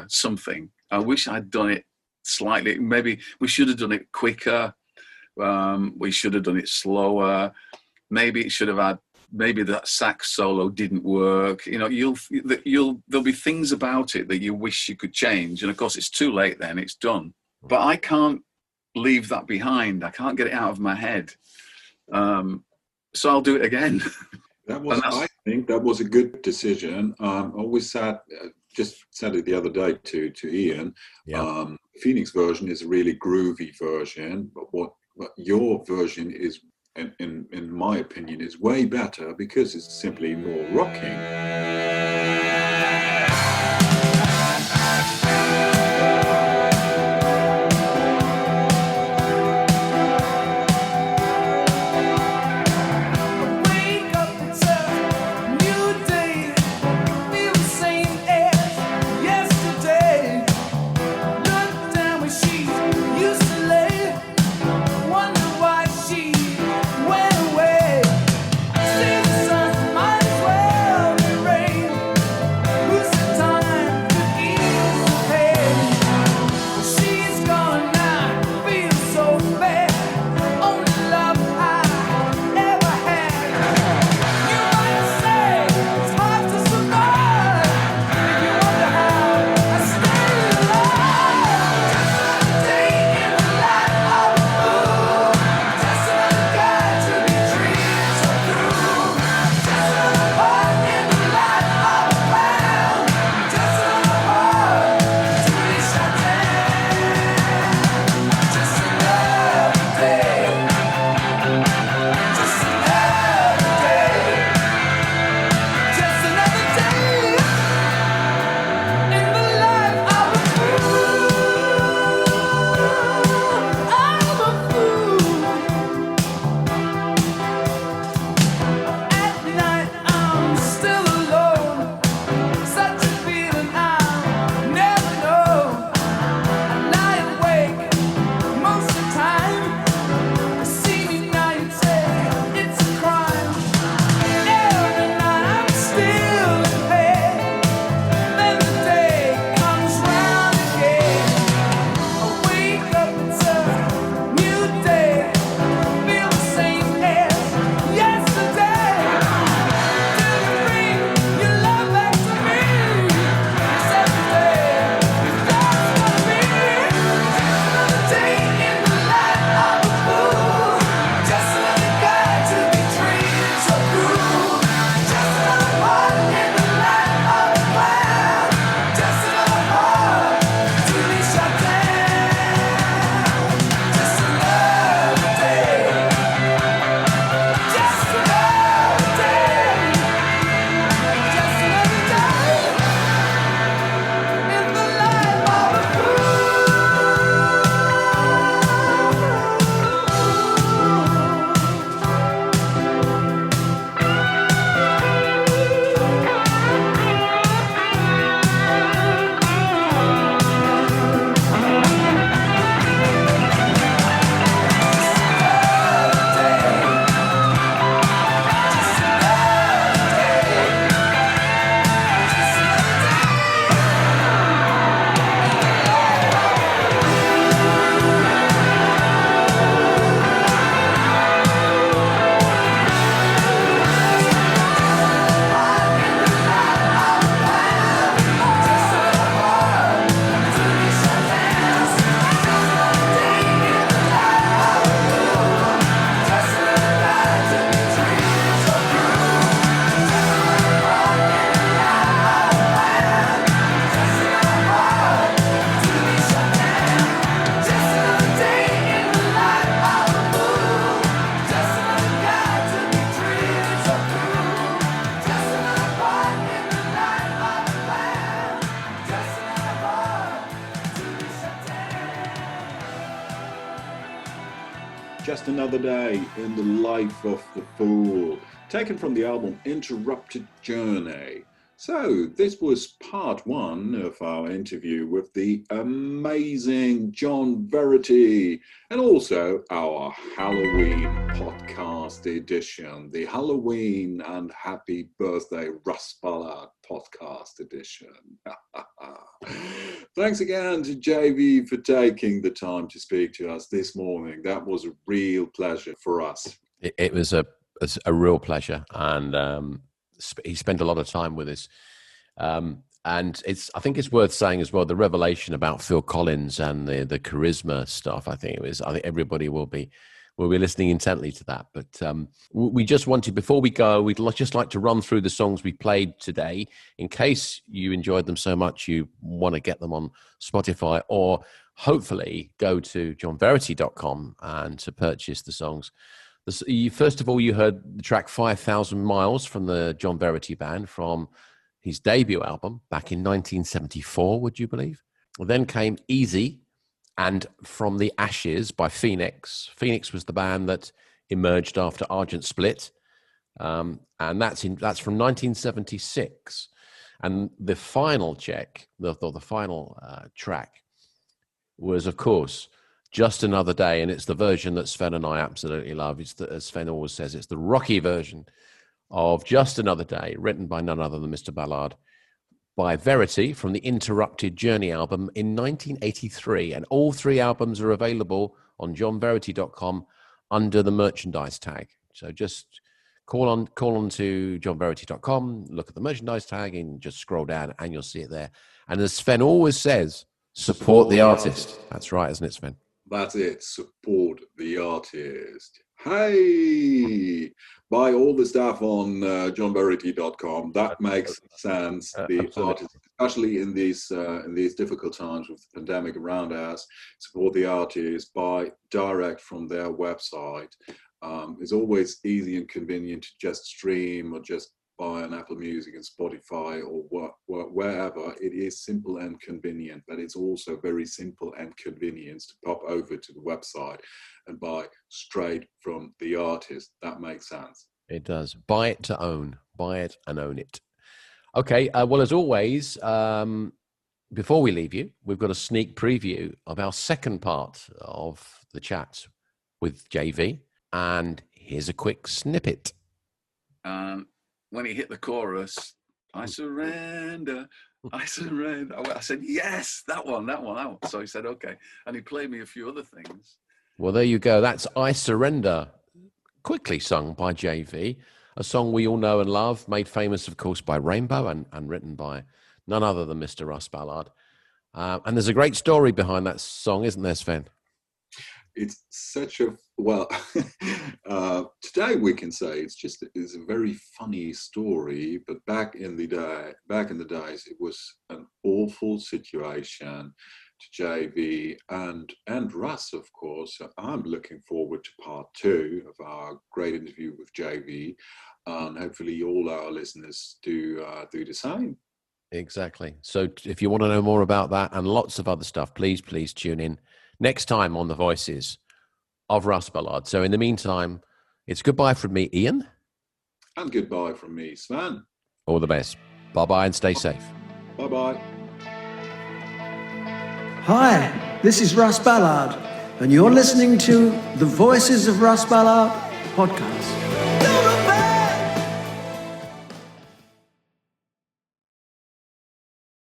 something. I wish I'd done it slightly. Maybe we should have done it quicker. We should have done it slower. Maybe it should have had, maybe that sax solo didn't work. There'll be things about it that you wish you could change. And of course it's too late then, it's done. But I can't leave that behind. I can't get it out of my head. So I'll do it again. I think that was a good decision. I always just said it the other day to Ian. Yeah. Phoenix version is a really groovy version, but what your version is, in my opinion, is way better because it's simply more rocking. Another Day in the Life of the Fool, taken from the album Interrupted Journey. So this was part one of our interview with the amazing John Verity, and also our Halloween podcast edition, the Halloween and Happy Birthday Russ Ballard podcast edition. Thanks again to JV for taking the time to speak to us this morning. That was a real pleasure for us. It was a real pleasure, and he spent a lot of time with us. And I think it's worth saying as well, the revelation about Phil Collins and the charisma stuff. I think everybody will be listening intently to that. But we just wanted, before we go, we'd just like to run through the songs we played today, in case you enjoyed them so much you want to get them on Spotify, or hopefully go to johnverity.com and to purchase the songs. First of all, you heard the track 5,000 Miles from the John Verity Band from his debut album back in 1974, would you believe? Then came Easy and From the Ashes by Phoenix. Phoenix was the band that emerged after Argent split, and that's from 1976. And the final track was, of course, Just Another Day, and it's the version that Sven and I absolutely love. As Sven always says, it's the rocky version of Just Another Day, written by none other than Mr. Ballard, by Verity from the Interrupted Journey album in 1983. And all three albums are available on johnverity.com under the merchandise tag. So just call on to johnverity.com, look at the merchandise tag, and just scroll down and you'll see it there. And as Sven always says, support the artist. That's right, isn't it, Sven? That's it. Support the artist. Hey, buy all the stuff on johnverity.com. That makes sense. The artist, especially in these difficult times with the pandemic around us, support the artist. Buy direct from their website. It's always easy and convenient to just stream or just buy on Apple Music and Spotify or wherever. It is simple and convenient, but it's also very simple and convenient to pop over to the website and buy straight from the artist. That makes sense. It does. Buy it to own. Buy it and own it. Okay. Well, as always, before we leave you, we've got a sneak preview of our second part of the chat with JV. And here's a quick snippet. When he hit the chorus, I surrender. I said, yes, that one. So he said, okay. And he played me a few other things. Well, there you go. That's I Surrender, quickly sung by JV, a song we all know and love, made famous, of course, by Rainbow and written by none other than Mr. Russ Ballard. And there's a great story behind that song, isn't there, Sven? It's such a, today we can say it's a very funny story, but back in the days, it was an awful situation to JV and Russ, of course. So I'm looking forward to part two of our great interview with JV, and hopefully all our listeners do the same. Exactly. So if you want to know more about that and lots of other stuff, please tune in next time on The Voices of Russ Ballard. So in the meantime, it's goodbye from me, Ian. And goodbye from me, Sven. All the best. Bye-bye and stay safe. Bye-bye. Hi, this is Russ Ballard, and you're listening to the Voices of Russ Ballard podcast.